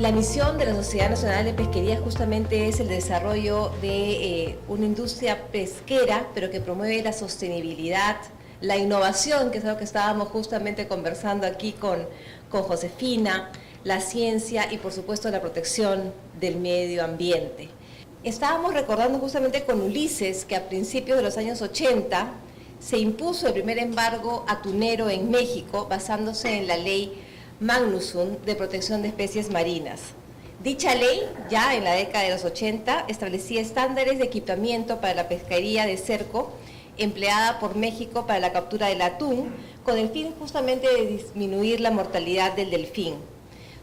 La misión de la Sociedad Nacional de Pesquería justamente es el desarrollo de una industria pesquera, pero que promueve la sostenibilidad, la innovación, que es algo que estábamos justamente conversando aquí con Josefina, la ciencia y por supuesto la protección del medio ambiente. Estábamos recordando justamente con Ulises que a principios de los años 80 se impuso el primer embargo atunero en México basándose en la ley Magnuson de protección de especies marinas. Dicha ley, ya en la década de los 80, establecía estándares de equipamiento para la pesquería de cerco empleada por México para la captura del atún, con el fin justamente de disminuir la mortalidad del delfín.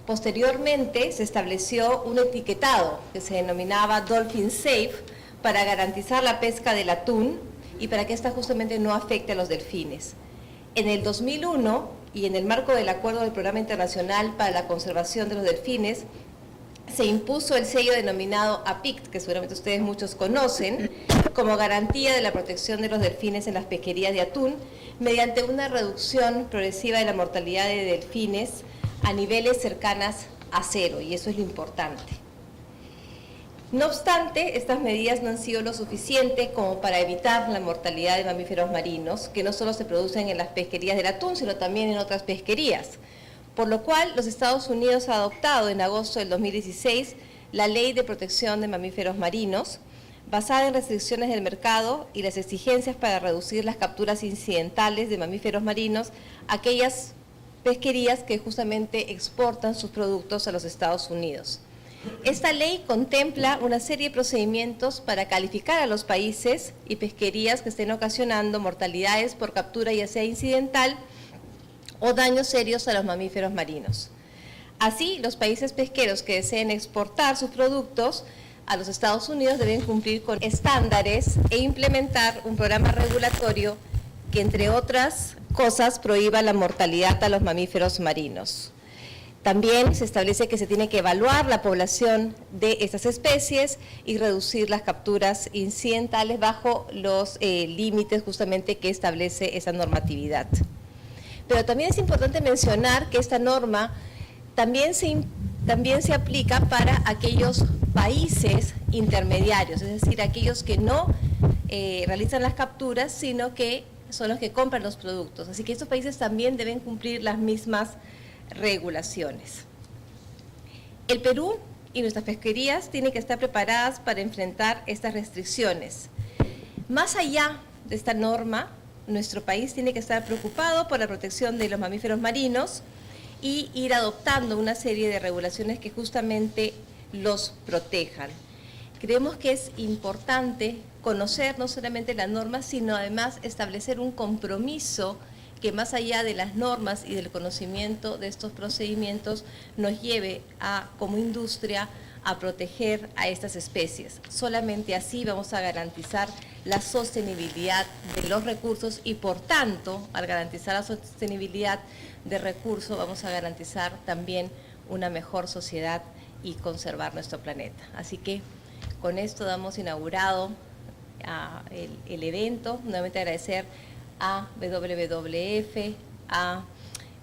Posteriormente se estableció un etiquetado que se denominaba Dolphin Safe para garantizar la pesca del atún y para que ésta justamente no afecte a los delfines. En el 2001, y en el marco del acuerdo del Programa Internacional para la Conservación de los Delfines, se impuso el sello denominado APICT, que seguramente ustedes muchos conocen, como garantía de la protección de los delfines en las pesquerías de atún, mediante una reducción progresiva de la mortalidad de delfines a niveles cercanas a cero, y eso es lo importante. No obstante, estas medidas no han sido lo suficiente como para evitar la mortalidad de mamíferos marinos, que no solo se producen en las pesquerías del atún, sino también en otras pesquerías. Por lo cual, los Estados Unidos ha adoptado en agosto del 2016 la Ley de Protección de Mamíferos Marinos, basada en restricciones del mercado y las exigencias para reducir las capturas incidentales de mamíferos marinos a aquellas pesquerías que justamente exportan sus productos a los Estados Unidos. Esta ley contempla una serie de procedimientos para calificar a los países y pesquerías que estén ocasionando mortalidades por captura ya sea incidental o daños serios a los mamíferos marinos. Así, los países pesqueros que deseen exportar sus productos a los Estados Unidos deben cumplir con estándares e implementar un programa regulatorio que, entre otras cosas, prohíba la mortalidad a los mamíferos marinos. También se establece que se tiene que evaluar la población de estas especies y reducir las capturas incidentales bajo los límites justamente que establece esa normatividad. Pero también es importante mencionar que esta norma también se aplica para aquellos países intermediarios, es decir, aquellos que no realizan las capturas, sino que son los que compran los productos. Así que estos países también deben cumplir las mismas regulaciones. El Perú y nuestras pesquerías tienen que estar preparadas para enfrentar estas restricciones. Más allá de esta norma, nuestro país tiene que estar preocupado por la protección de los mamíferos marinos y ir adoptando una serie de regulaciones que justamente los protejan. Creemos que es importante conocer no solamente la norma, sino además establecer un compromiso que más allá de las normas y del conocimiento de estos procedimientos nos lleve como industria a proteger a estas especies. Solamente así vamos a garantizar la sostenibilidad de los recursos y por tanto, al garantizar la sostenibilidad de recursos, vamos a garantizar también una mejor sociedad y conservar nuestro planeta. Así que con esto damos inaugurado el evento. Nuevamente agradecer a WWF, a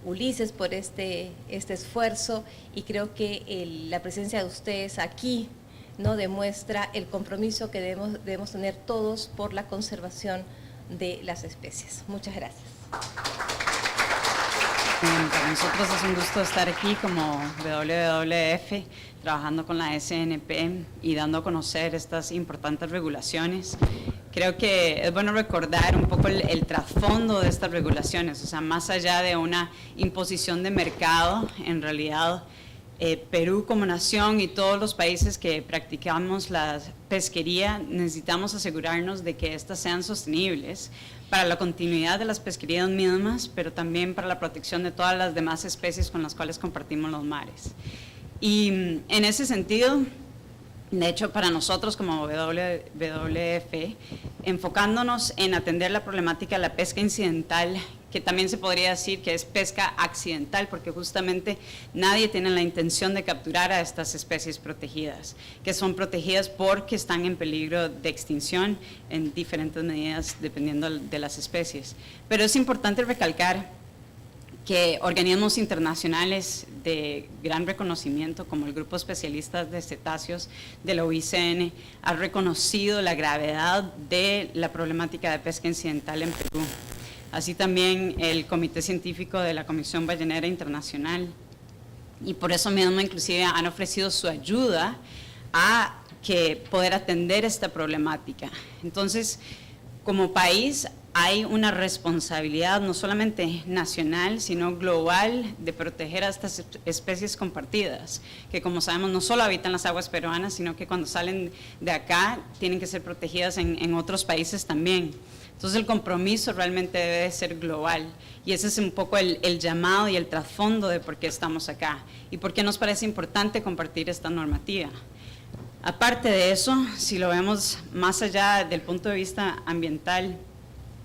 Ulises por este esfuerzo, y creo que la presencia de ustedes aquí no demuestra el compromiso que debemos tener todos por la conservación de las especies. Muchas gracias. Para nosotros es un gusto estar aquí como WWF, trabajando con la SNP y dando a conocer estas importantes regulaciones. Creo que es bueno recordar un poco el trasfondo de estas regulaciones, o sea, más allá de una imposición de mercado, en realidad Perú como nación y todos los países que practicamos la pesquería necesitamos asegurarnos de que éstas sean sostenibles para la continuidad de las pesquerías mismas, pero también para la protección de todas las demás especies con las cuales compartimos los mares. Y en ese sentido, de hecho, para nosotros como WWF, enfocándonos en atender la problemática de la pesca incidental, que también se podría decir que es pesca accidental, porque justamente nadie tiene la intención de capturar a estas especies protegidas, que son protegidas porque están en peligro de extinción en diferentes medidas dependiendo de las especies. Pero es importante recalcar que organismos internacionales de gran reconocimiento, como el Grupo Especialistas de Cetáceos de la UICN, ha reconocido la gravedad de la problemática de pesca incidental en Perú. Así también el Comité Científico de la Comisión Ballenera Internacional. Y por eso mismo inclusive han ofrecido su ayuda a poder atender esta problemática. Entonces, como país, hay una responsabilidad no solamente nacional, sino global, de proteger a estas especies compartidas, que como sabemos no solo habitan las aguas peruanas, sino que cuando salen de acá tienen que ser protegidas en otros países también. Entonces el compromiso realmente debe ser global, y ese es un poco el llamado y el trasfondo de por qué estamos acá y por qué nos parece importante compartir esta normativa. Aparte de eso, si lo vemos más allá del punto de vista ambiental,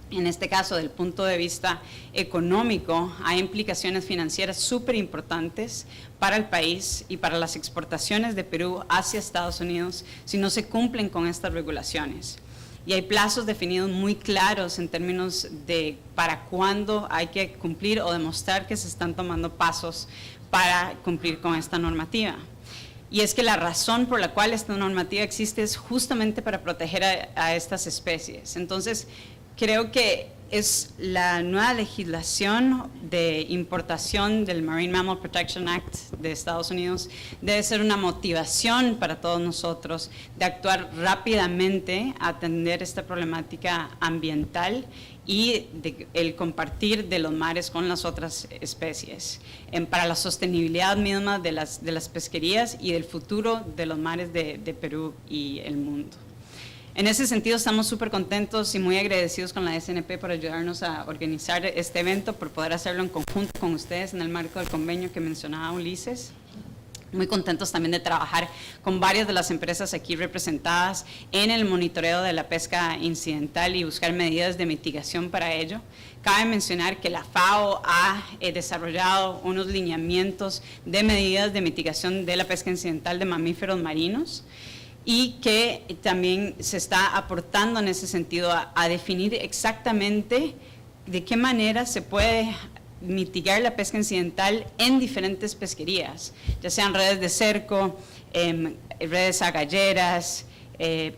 en este caso del punto de vista económico, hay implicaciones financieras súper importantes para el país y para las exportaciones de Perú hacia Estados Unidos si no se cumplen con estas regulaciones. Y hay plazos definidos muy claros en términos de para cuándo hay que cumplir o demostrar que se están tomando pasos para cumplir con esta normativa. Y es que la razón por la cual esta normativa existe es justamente para proteger a estas especies. Entonces, creo que es la nueva legislación de importación del Marine Mammal Protection Act de Estados Unidos debe ser una motivación para todos nosotros de actuar rápidamente a atender esta problemática ambiental y el compartir de los mares con las otras especies, para la sostenibilidad misma de las pesquerías y del futuro de los mares de Perú y el mundo. En ese sentido, estamos súper contentos y muy agradecidos con la SNP por ayudarnos a organizar este evento, por poder hacerlo en conjunto con ustedes en el marco del convenio que mencionaba Ulises. Muy contentos también de trabajar con varias de las empresas aquí representadas en el monitoreo de la pesca incidental y buscar medidas de mitigación para ello. Cabe mencionar que la FAO ha desarrollado unos lineamientos de medidas de mitigación de la pesca incidental de mamíferos marinos, y que también se está aportando en ese sentido a definir exactamente de qué manera se puede mitigar la pesca incidental en diferentes pesquerías, ya sean redes de cerco, redes agalleras,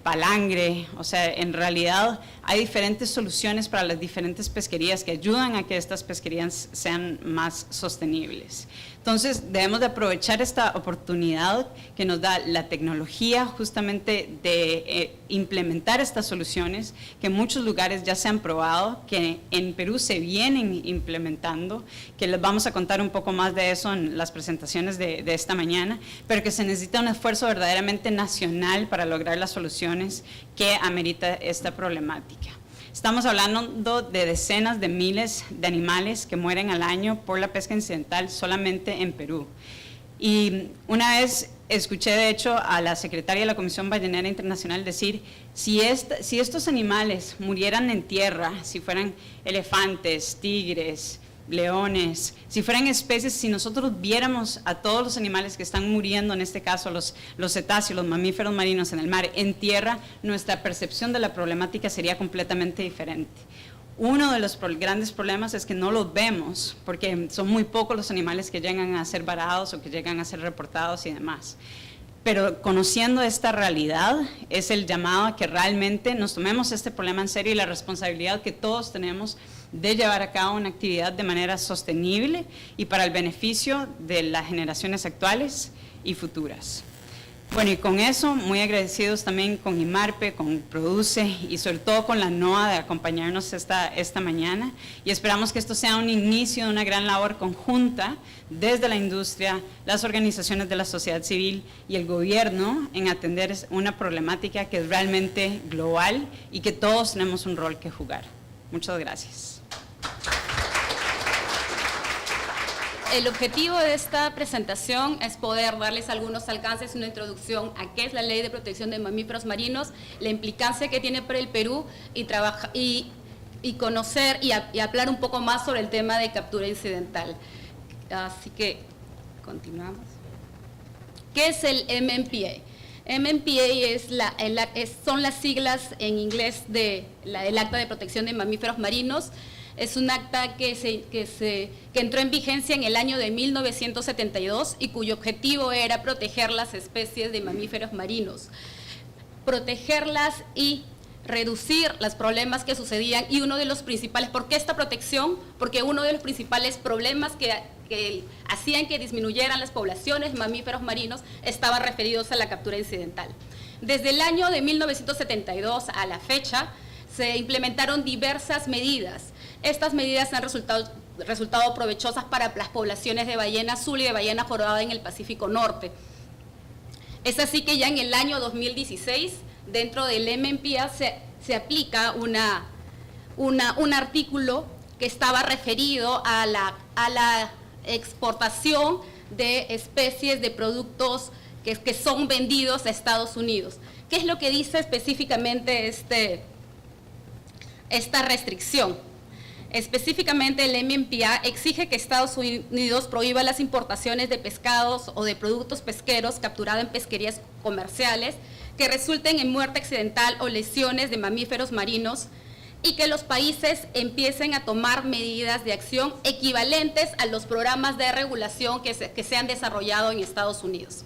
palangre. O sea, en realidad hay diferentes soluciones para las diferentes pesquerías que ayudan a que estas pesquerías sean más sostenibles. Entonces, debemos de aprovechar esta oportunidad que nos da la tecnología justamente de implementar estas soluciones que en muchos lugares ya se han probado, que en Perú se vienen implementando, que les vamos a contar un poco más de eso en las presentaciones de esta mañana, pero que se necesita un esfuerzo verdaderamente nacional para lograr las soluciones que amerita esta problemática. Estamos hablando de decenas de miles de animales que mueren al año por la pesca incidental solamente en Perú. Y una vez escuché de hecho a la secretaria de la Comisión Ballenera Internacional decir, si estos animales murieran en tierra, si fueran elefantes, tigres, leones, si fueran especies, si nosotros viéramos a todos los animales que están muriendo, en este caso los cetáceos, los mamíferos marinos en el mar, en tierra, nuestra percepción de la problemática sería completamente diferente. Uno de los grandes problemas es que no los vemos, porque son muy pocos los animales que llegan a ser varados o que llegan a ser reportados y demás. Pero conociendo esta realidad, es el llamado a que realmente nos tomemos este problema en serio y la responsabilidad que todos tenemos de llevar a cabo una actividad de manera sostenible y para el beneficio de las generaciones actuales y futuras. Bueno, y con eso, muy agradecidos también con IMARPE, con Produce y sobre todo con la NOAA de acompañarnos esta mañana, y esperamos que esto sea un inicio de una gran labor conjunta desde la industria, las organizaciones de la sociedad civil y el gobierno en atender una problemática que es realmente global y que todos tenemos un rol que jugar. Muchas gracias. El objetivo de esta presentación es poder darles algunos alcances, una introducción a qué es la Ley de Protección de Mamíferos Marinos, la implicancia que tiene para el Perú y conocer y hablar un poco más sobre el tema de captura incidental. Así que continuamos. ¿Qué es el MMPA? MMPA son las siglas en inglés del Acta de Protección de Mamíferos Marinos. Es un acta que entró en vigencia en el año de 1972 y cuyo objetivo era proteger las especies de mamíferos marinos, protegerlas y reducir los problemas que sucedían. Y uno de los principales, ¿por qué esta protección? Porque uno de los principales problemas que hacían que disminuyeran las poblaciones de mamíferos marinos estaban referidos a la captura incidental. Desde el año de 1972 a la fecha se implementaron diversas medidas. Estas medidas han resultado provechosas para las poblaciones de ballena azul y de ballena jorobada en el Pacífico Norte. Es así que ya en el año 2016, dentro del MMPA se aplica un artículo que estaba referido a la exportación de especies de productos que son vendidos a Estados Unidos. ¿Qué es lo que dice específicamente esta restricción? Específicamente el MMPA exige que Estados Unidos prohíba las importaciones de pescados o de productos pesqueros capturados en pesquerías comerciales que resulten en muerte accidental o lesiones de mamíferos marinos, y que los países empiecen a tomar medidas de acción equivalentes a los programas de regulación que se han desarrollado en Estados Unidos.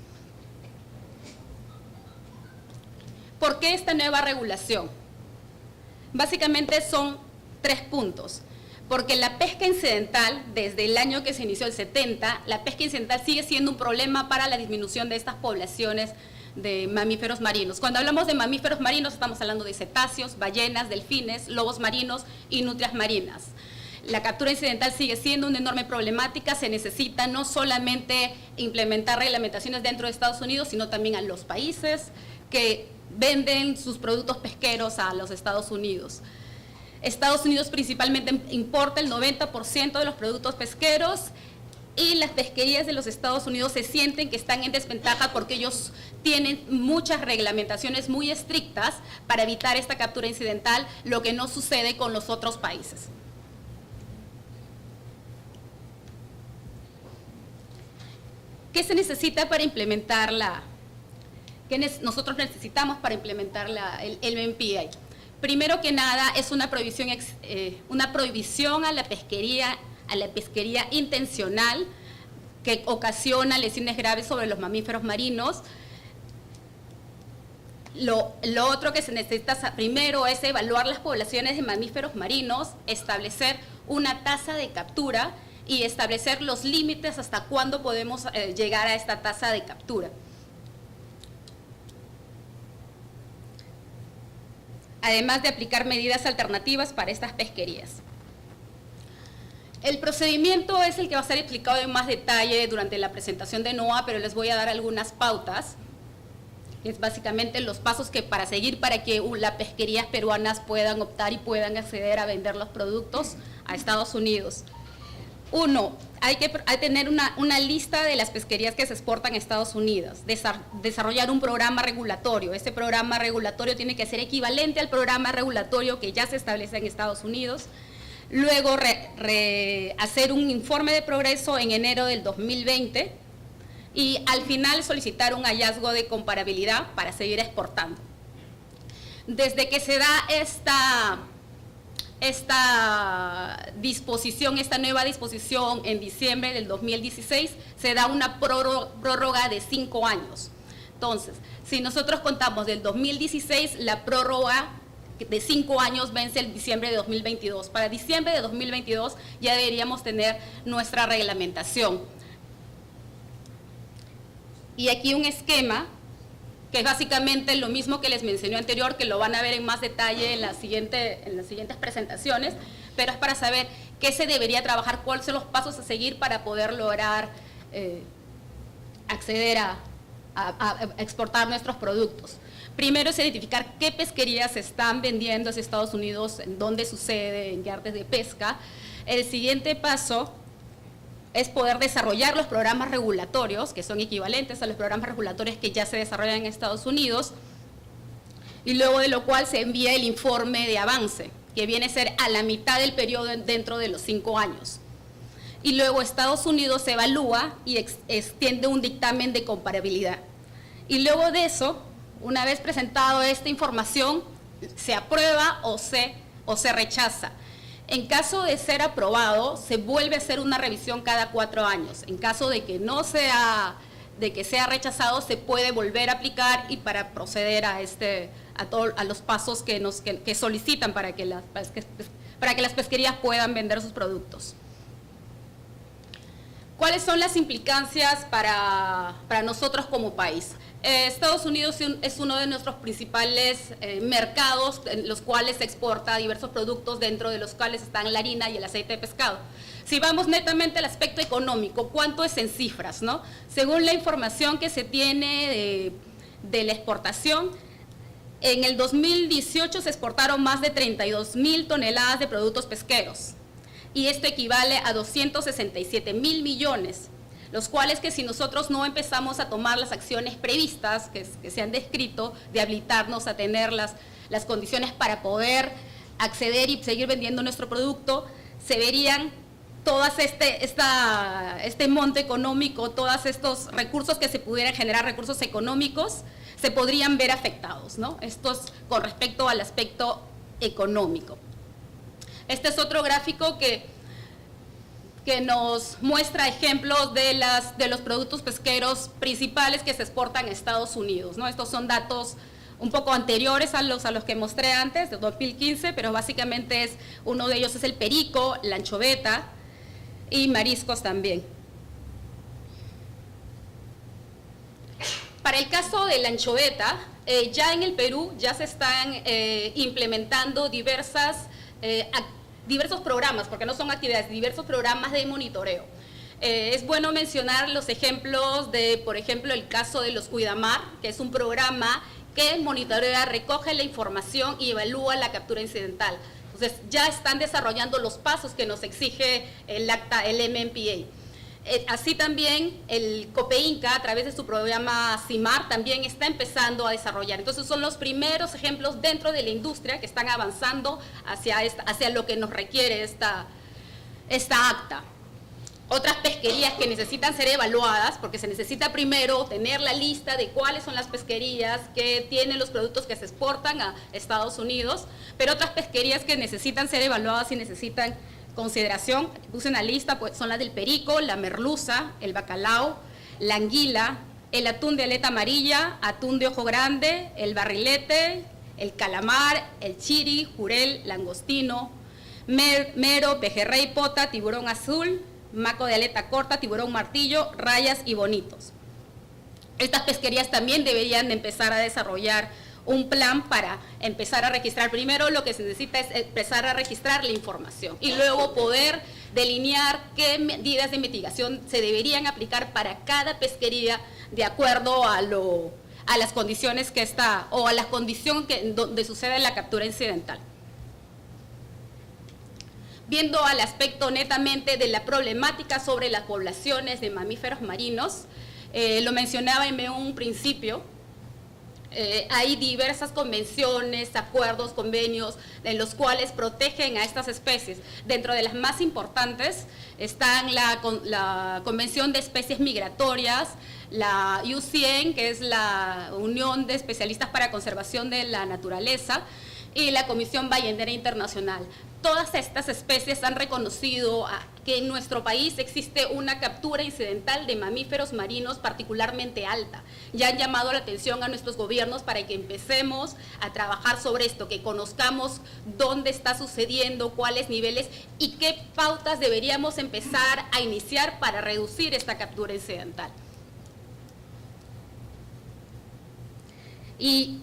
¿Por qué esta nueva regulación? Básicamente son 3 puntos. Porque la pesca incidental, desde el año que se inició, el 70, la pesca incidental sigue siendo un problema para la disminución de estas poblaciones de mamíferos marinos. Cuando hablamos de mamíferos marinos estamos hablando de cetáceos, ballenas, delfines, lobos marinos y nutrias marinas. La captura incidental sigue siendo una enorme problemática. Se necesita no solamente implementar reglamentaciones dentro de Estados Unidos, sino también a los países que venden sus productos pesqueros a los Estados Unidos. Estados Unidos principalmente importa el 90% de los productos pesqueros, y las pesquerías de los Estados Unidos se sienten que están en desventaja porque ellos tienen muchas reglamentaciones muy estrictas para evitar esta captura incidental, lo que no sucede con los otros países. ¿Qué se necesita para implementarla? ¿Qué nosotros necesitamos para implementar el MMPA? Primero que nada es una prohibición a la pesquería intencional que ocasiona lesiones graves sobre los mamíferos marinos. Lo otro que se necesita primero es evaluar las poblaciones de mamíferos marinos, establecer una tasa de captura y establecer los límites hasta cuándo podemos llegar a esta tasa de captura. Además de aplicar medidas alternativas para estas pesquerías. El procedimiento es el que va a ser explicado en más detalle durante la presentación de NOAA, pero les voy a dar algunas pautas, que es básicamente los pasos para seguir para que las pesquerías peruanas puedan optar y puedan acceder a vender los productos a Estados Unidos. 1. Hay que tener una lista de las pesquerías que se exportan a Estados Unidos, desarrollar un programa regulatorio. Este programa regulatorio tiene que ser equivalente al programa regulatorio que ya se establece en Estados Unidos. Luego hacer un informe de progreso en enero del 2020 y al final solicitar un hallazgo de comparabilidad para seguir exportando. Desde que se da esta nueva disposición en diciembre del 2016, se da una prórroga de 5 años. Entonces, si nosotros contamos del 2016, la prórroga de 5 años vence el diciembre de 2022. Para diciembre de 2022 ya deberíamos tener nuestra reglamentación. Y aquí un esquema que es básicamente lo mismo que les mencioné anterior, que lo van a ver en más detalle en las siguientes presentaciones, pero es para saber qué se debería trabajar, cuáles son los pasos a seguir para poder lograr acceder a exportar nuestros productos. Primero es identificar qué pesquerías se están vendiendo hacia Estados Unidos, en dónde sucede, en qué artes de pesca. El siguiente paso es poder desarrollar los programas regulatorios, que son equivalentes a los programas regulatorios que ya se desarrollan en Estados Unidos, y luego de lo cual se envía el informe de avance, que viene a ser a la mitad del periodo dentro de los 5 años. Y luego Estados Unidos evalúa y extiende un dictamen de comparabilidad. y luego de eso, una vez presentado esta información, se aprueba o se rechaza. En caso de ser aprobado, se vuelve a hacer una revisión cada 4 años. En caso de que no sea, de que sea rechazado, se puede volver a aplicar y para proceder a los pasos que solicitan para que las pesquerías puedan vender sus productos. ¿Cuáles son las implicancias para nosotros como país? Estados Unidos es uno de nuestros principales mercados en los cuales se exporta diversos productos, dentro de los cuales están la harina y el aceite de pescado. Si vamos netamente al aspecto económico, ¿cuánto es en cifras, no? Según la información que se tiene de la exportación, en el 2018 se exportaron más de 32.000 toneladas de productos pesqueros, y esto equivale a 267.000 millones, los cuales que si nosotros no empezamos a tomar las acciones previstas que se han descrito, de habilitarnos a tener las condiciones para poder acceder y seguir vendiendo nuestro producto, se verían todas este monto económico, todos estos recursos que se pudieran generar, recursos económicos, se podrían ver afectados, ¿no? Esto es con respecto al aspecto económico. Este es otro gráfico que nos muestra ejemplos de los productos pesqueros principales que se exportan a Estados Unidos, ¿no? Estos son datos un poco anteriores a los que mostré antes, de 2015, pero básicamente uno de ellos es el perico, la anchoveta y mariscos también. Para el caso de la anchoveta, ya en el Perú ya se están implementando diversos programas, porque no son actividades, diversos programas de monitoreo. Es bueno mencionar los ejemplos de, por ejemplo, el caso de los Cuidamar, que es un programa que monitorea, recoge la información y evalúa la captura incidental. Entonces, ya están desarrollando los pasos que nos exige el MMPA. Así también el COPEINCA, a través de su programa CIMAR, también está empezando a desarrollar. Entonces son los primeros ejemplos dentro de la industria que están avanzando hacia lo que nos requiere esta acta. Otras pesquerías que necesitan ser evaluadas, porque se necesita primero tener la lista de cuáles son las pesquerías que tienen los productos que se exportan a Estados Unidos, pero otras pesquerías que necesitan ser evaluadas y necesitan consideración, puse una lista, pues son las del perico, la merluza, el bacalao, la anguila, el atún de aleta amarilla, atún de ojo grande, el barrilete, el calamar, el chiri, jurel, langostino, mero, pejerrey, pota, tiburón azul, maco de aleta corta, tiburón martillo, rayas y bonitos. Estas pesquerías también deberían de empezar a desarrollar un plan para empezar a registrar. Primero lo que se necesita es empezar a registrar la información y luego poder delinear qué medidas de mitigación se deberían aplicar para cada pesquería de acuerdo a las condiciones que está o a la condición donde sucede la captura incidental. Viendo al aspecto netamente de la problemática sobre las poblaciones de mamíferos marinos, lo mencionaba en un principio. Hay diversas convenciones, acuerdos, convenios en los cuales protegen a estas especies. Dentro de las más importantes están la Convención de Especies Migratorias, la IUCN, que es la Unión de Especialistas para Conservación de la Naturaleza, y la Comisión Ballenera Internacional. Todas estas especies han reconocido que en nuestro país existe una captura incidental de mamíferos marinos particularmente alta. Ya han llamado la atención a nuestros gobiernos para que empecemos a trabajar sobre esto, que conozcamos dónde está sucediendo, cuáles niveles y qué pautas deberíamos empezar a iniciar para reducir esta captura incidental. Y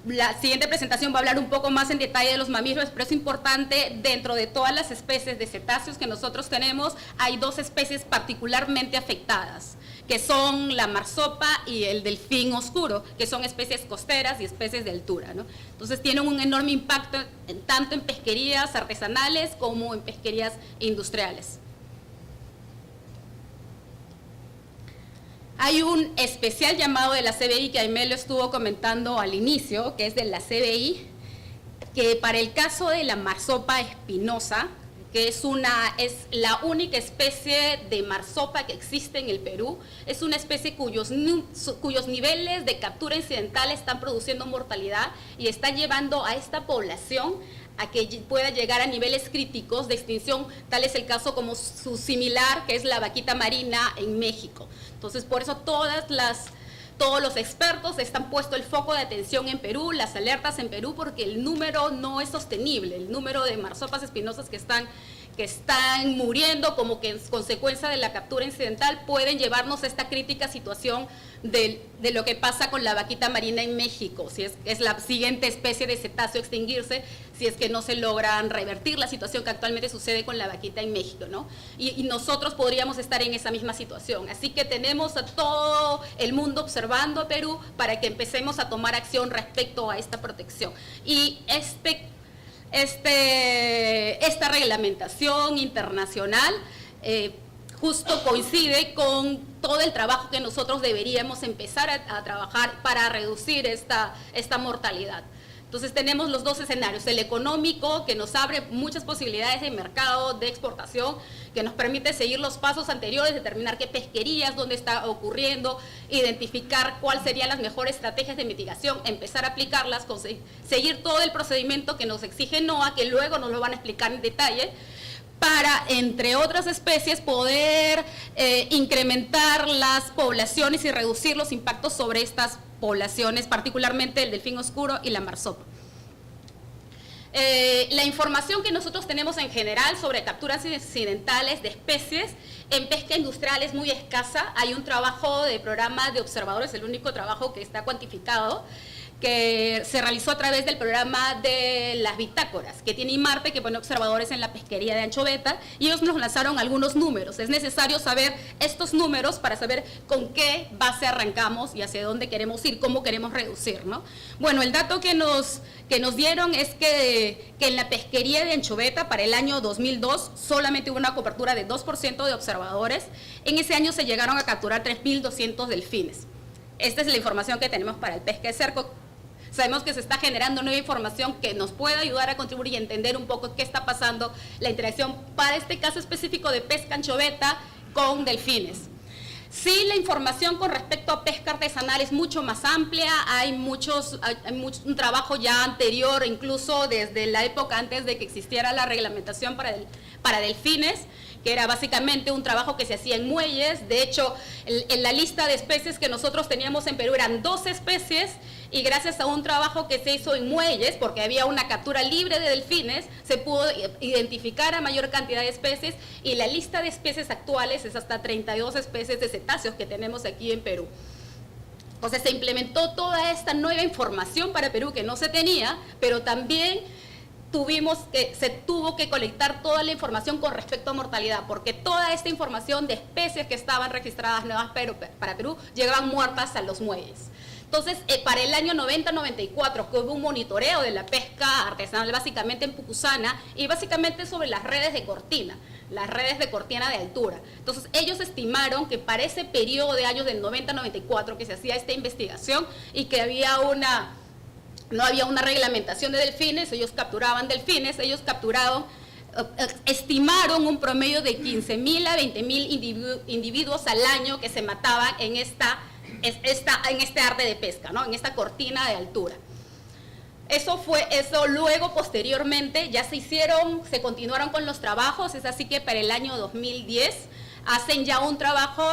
la siguiente presentación va a hablar un poco más en detalle de los mamíferos, pero es importante, dentro de todas las especies de cetáceos que nosotros tenemos, hay 2 especies particularmente afectadas, que son la marsopa y el delfín oscuro, que son especies costeras y especies de altura, ¿no? Entonces tienen un enorme impacto tanto en pesquerías artesanales como en pesquerías industriales. Hay un especial llamado de la CBI que Aimé lo estuvo comentando al inicio, que es de la CBI, que para el caso de la marsopa espinosa, que es la única especie de marsopa que existe en el Perú. Es una especie cuyos niveles de captura incidental están produciendo mortalidad y están llevando a esta población a que pueda llegar a niveles críticos de extinción. Tal es el caso como su similar, que es la vaquita marina en México. Entonces, por eso todos los expertos están puesto el foco de atención en Perú, las alertas en Perú, porque el número no es sostenible. El número de marsopas espinosas que están muriendo como que en consecuencia de la captura incidental pueden llevarnos a esta crítica situación de lo que pasa con la vaquita marina en México, si es la siguiente especie de cetáceo a extinguirse, si es que no se logran revertir la situación que actualmente sucede con la vaquita en México, ¿no? Y nosotros podríamos estar en esa misma situación. Así que tenemos a todo el mundo observando a Perú para que empecemos a tomar acción respecto a esta protección. Y esta reglamentación internacional justo coincide con todo el trabajo que nosotros deberíamos empezar a trabajar para reducir esta mortalidad. Entonces tenemos los dos escenarios, el económico, que nos abre muchas posibilidades de mercado, de exportación, que nos permite seguir los pasos anteriores, determinar qué pesquerías, dónde está ocurriendo, identificar cuáles serían las mejores estrategias de mitigación, empezar a aplicarlas, seguir todo el procedimiento que nos exige NOAA, que luego nos lo van a explicar en detalle, para, entre otras especies, poder incrementar las poblaciones y reducir los impactos sobre estas poblaciones, particularmente el delfín oscuro y la marsopa. La información que nosotros tenemos en general sobre capturas incidentales de especies en pesca industrial es muy escasa. Hay un trabajo de programa de observadores, el único trabajo que está cuantificado, que se realizó a través del programa de las bitácoras, que tiene IMARPE, que pone observadores en la pesquería de anchoveta, y ellos nos lanzaron algunos números. Es necesario saber estos números para saber con qué base arrancamos y hacia dónde queremos ir, cómo queremos reducir, ¿no? Bueno, el dato que nos dieron es que en la pesquería de anchoveta para el año 2002 solamente hubo una cobertura de 2% de observadores. En ese año se llegaron a capturar 3.200 delfines. Esta es la información que tenemos para el pesca de cerco. Sabemos que se está generando nueva información que nos puede ayudar a contribuir y entender un poco qué está pasando, la interacción para este caso específico de pesca anchoveta con delfines. Sí, la información con respecto a pesca artesanal es mucho más amplia, hay un trabajo ya anterior, incluso desde la época antes de que existiera la reglamentación para delfines, que era básicamente un trabajo que se hacía en muelles. De hecho, en la lista de especies que nosotros teníamos en Perú eran 12 especies, y gracias a un trabajo que se hizo en muelles, porque había una captura libre de delfines, se pudo identificar a mayor cantidad de especies, y la lista de especies actuales es hasta 32 especies de cetáceos que tenemos aquí en Perú. Entonces se implementó toda esta nueva información para Perú que no se tenía, pero también se tuvo que colectar toda la información con respecto a mortalidad, porque toda esta información de especies que estaban registradas nuevas para Perú llegaban muertas a los muelles. Entonces, para el año 90-94, que hubo un monitoreo de la pesca artesanal básicamente en Pucusana y básicamente sobre las redes de cortina de altura. Entonces, ellos estimaron que para ese periodo de años del 90-94 que se hacía esta investigación y que no había una reglamentación de delfines, ellos capturaban delfines, estimaron un promedio de 15.000 a 20.000 individuos al año que se mataban en este arte de pesca, ¿no? En esta cortina de altura. Eso luego, posteriormente, ya se continuaron con los trabajos. Es así que para el año 2010 hacen ya un trabajo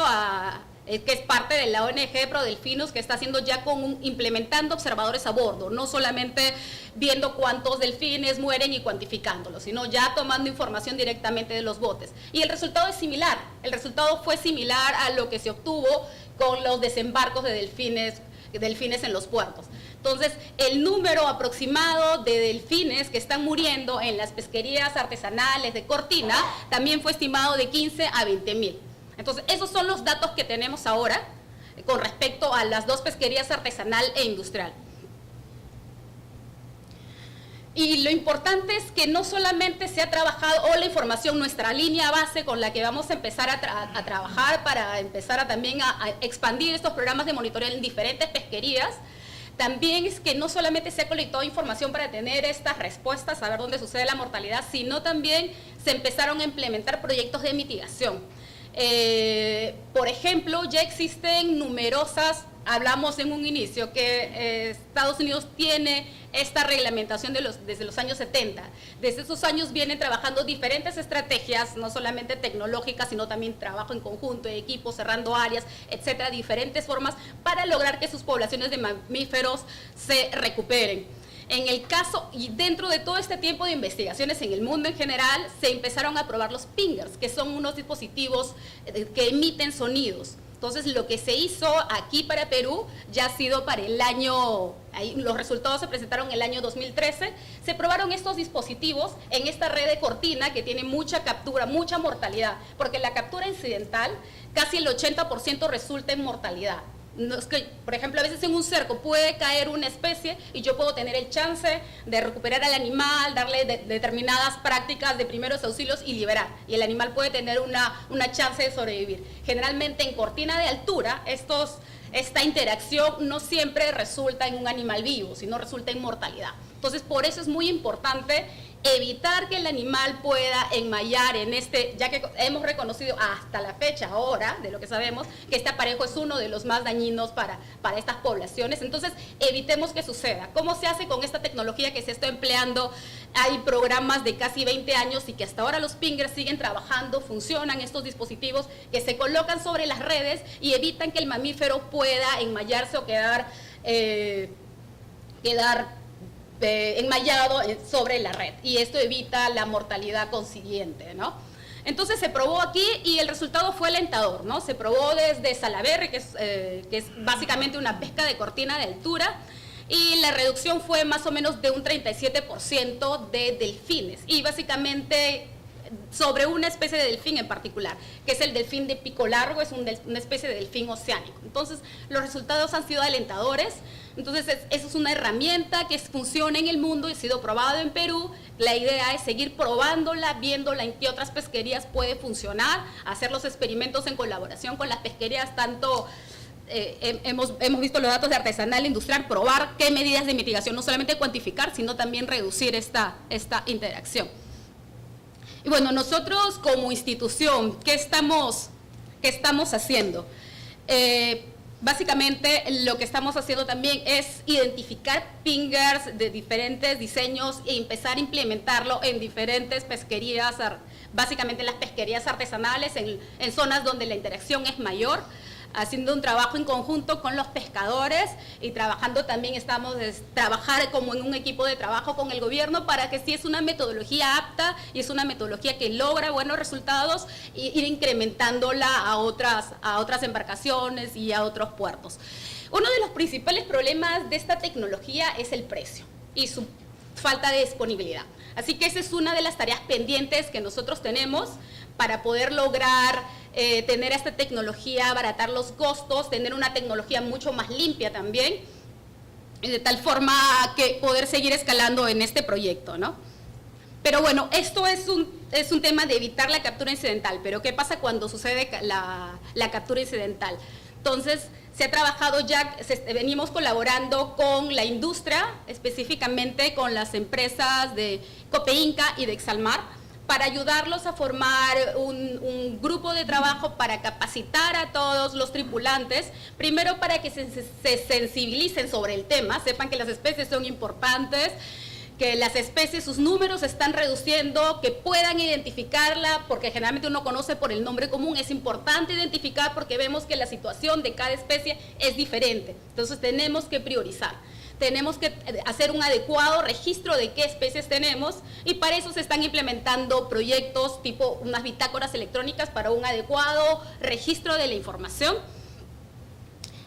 que es parte de la ONG Prodelfinus, que está haciendo ya implementando observadores a bordo, no solamente viendo cuántos delfines mueren y cuantificándolos, sino ya tomando información directamente de los botes. Y el resultado es similar, el resultado fue similar a lo que se obtuvo con los desembarcos de delfines en los puertos. Entonces, el número aproximado de delfines que están muriendo en las pesquerías artesanales de cortina también fue estimado de 15 a 20.000. Entonces, esos son los datos que tenemos ahora con respecto a las dos pesquerías artesanal e industrial. Y lo importante es que no solamente se ha trabajado, o la información, nuestra línea base con la que vamos a empezar a trabajar para empezar también a expandir estos programas de monitoreo en diferentes pesquerías. también es que no solamente se ha colectado información para tener estas respuestas, saber dónde sucede la mortalidad, sino también se empezaron a implementar proyectos de mitigación. Por ejemplo, ya existen numerosas, hablamos en un inicio que Estados Unidos tiene esta reglamentación desde los años 70. Desde esos años vienen trabajando diferentes estrategias, no solamente tecnológicas, sino también trabajo en conjunto, de equipos, cerrando áreas, etcétera, diferentes formas para lograr que sus poblaciones de mamíferos se recuperen. En el caso, y dentro de todo este tiempo de investigaciones en el mundo en general, se empezaron a probar los pingers, que son unos dispositivos que emiten sonidos. Entonces, lo que se hizo aquí para Perú ya ha sido para el año, los resultados se presentaron en el año 2013, se probaron estos dispositivos en esta red de Cortina que tiene mucha captura, mucha mortalidad, porque la captura incidental, casi el 80% resulta en mortalidad. No, es que, por ejemplo, a veces en un cerco puede caer una especie y yo puedo tener el chance de recuperar al animal, darle determinadas prácticas de primeros auxilios y liberar. Y el animal puede tener una chance de sobrevivir. Generalmente en cortina de altura, esta interacción no siempre resulta en un animal vivo, sino resulta en mortalidad. Entonces, por eso es muy importante evitar que el animal pueda enmayar en ya que hemos reconocido hasta la fecha ahora, de lo que sabemos, que este aparejo es uno de los más dañinos para estas poblaciones. Entonces, evitemos que suceda. ¿Cómo se hace con esta tecnología que se está empleando? Hay programas de casi 20 años y que hasta ahora los pingers siguen trabajando, funcionan estos dispositivos que se colocan sobre las redes y evitan que el mamífero pueda enmayarse o quedar enmayado sobre la red, y esto evita la mortalidad consiguiente, ¿no? Entonces se probó aquí y el resultado fue alentador, ¿no? Se probó desde Salaberry, que es básicamente una pesca de cortina de altura, y la reducción fue más o menos de un 37% de delfines, y básicamente sobre una especie de delfín en particular, que es el delfín de pico largo, es una especie de delfín oceánico. Entonces, los resultados han sido alentadores. Entonces, eso es una herramienta que funciona en el mundo y ha sido probado en Perú. La idea es seguir probándola, viéndola en qué otras pesquerías puede funcionar, hacer los experimentos en colaboración con las pesquerías, tanto hemos visto los datos de artesanal, industrial, probar qué medidas de mitigación, no solamente cuantificar, sino también reducir esta interacción. Y bueno, nosotros como institución, ¿qué estamos haciendo? Básicamente lo que estamos haciendo también es identificar pingers de diferentes diseños e empezar a implementarlo en diferentes pesquerías, básicamente las pesquerías artesanales, en zonas donde la interacción es mayor, haciendo un trabajo en conjunto con los pescadores y trabajando también, trabajar como en un equipo de trabajo con el gobierno para que si es una metodología apta y es una metodología que logra buenos resultados, ir incrementándola a otras embarcaciones y a otros puertos. Uno de los principales problemas de esta tecnología es el precio y su falta de disponibilidad. Así que esa es una de las tareas pendientes que nosotros tenemos para poder lograr tener esta tecnología, abaratar los costos, tener una tecnología mucho más limpia también, de tal forma que poder seguir escalando en este proyecto, ¿no? Pero bueno, esto es un tema de evitar la captura incidental, pero ¿qué pasa cuando sucede la captura incidental? Entonces, se ha trabajado ya, venimos colaborando con la industria, específicamente con las empresas de Copeinca y de Exalmar, para ayudarlos a formar un grupo de trabajo para capacitar a todos los tripulantes, primero para que se sensibilicen sobre el tema, sepan que las especies son importantes, que las especies, sus números se están reduciendo, que puedan identificarla, porque generalmente uno conoce por el nombre común, es importante identificar porque vemos que la situación de cada especie es diferente, entonces tenemos que priorizar. Tenemos que hacer un adecuado registro de qué especies tenemos y para eso se están implementando proyectos tipo unas bitácoras electrónicas para un adecuado registro de la información.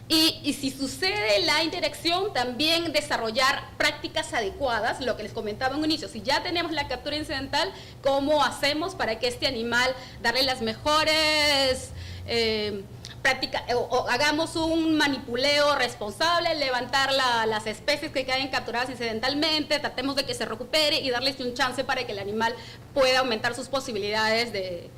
Y si sucede la interacción, también desarrollar prácticas adecuadas, lo que les comentaba en un inicio. Si ya tenemos la captura incidental, ¿cómo hacemos para que este animal, darle las mejores o hagamos un manipuleo responsable, levantar las especies que queden capturadas incidentalmente, tratemos de que se recupere y darles un chance para que el animal pueda aumentar sus posibilidades de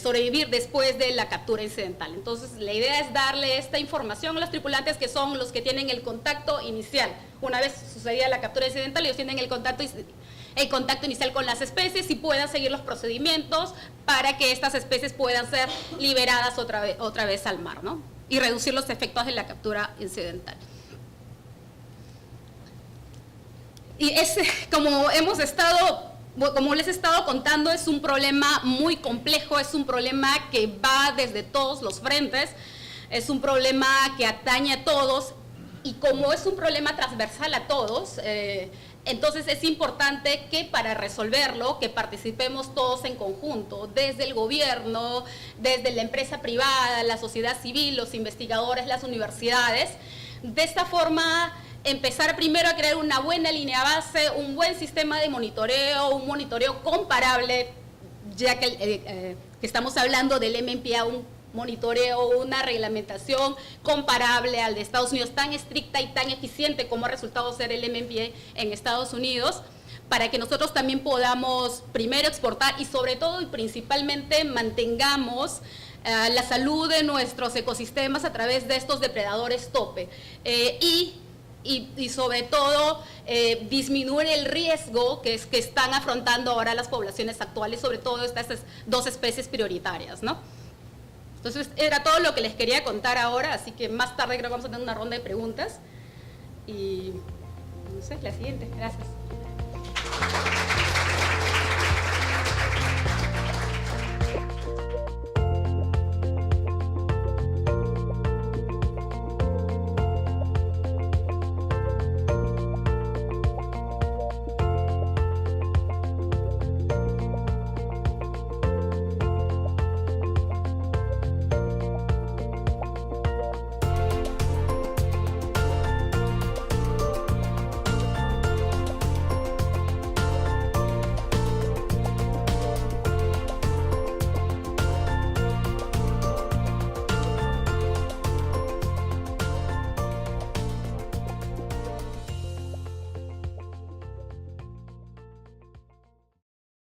sobrevivir después de la captura incidental. Entonces, la idea es darle esta información a los tripulantes, que son los que tienen el contacto inicial. Una vez sucedida la captura incidental, ellos tienen el contacto inicial con las especies y puedan seguir los procedimientos para que estas especies puedan ser liberadas otra vez al mar, ¿no? Y reducir los efectos de la captura incidental. Y como les he estado contando, es un problema muy complejo, es un problema que va desde todos los frentes, es un problema que atañe a todos, y como es un problema transversal a todos, entonces es importante que para resolverlo, que participemos todos en conjunto, desde el gobierno, desde la empresa privada, la sociedad civil, los investigadores, las universidades. De esta forma, empezar primero a crear una buena línea base, un buen sistema de monitoreo, un monitoreo comparable, ya que estamos hablando del MMPA, un monitoreo, una reglamentación comparable al de Estados Unidos, tan estricta y tan eficiente como ha resultado ser el MMPA en Estados Unidos, para que nosotros también podamos primero exportar y sobre todo y principalmente mantengamos la salud de nuestros ecosistemas a través de estos depredadores tope. Y sobre todo disminuir el riesgo que están afrontando ahora las poblaciones actuales, sobre todo estas dos especies prioritarias, ¿no? Entonces, era todo lo que les quería contar ahora, así que más tarde creo que vamos a tener una ronda de preguntas. Y, no sé, la siguiente. Gracias.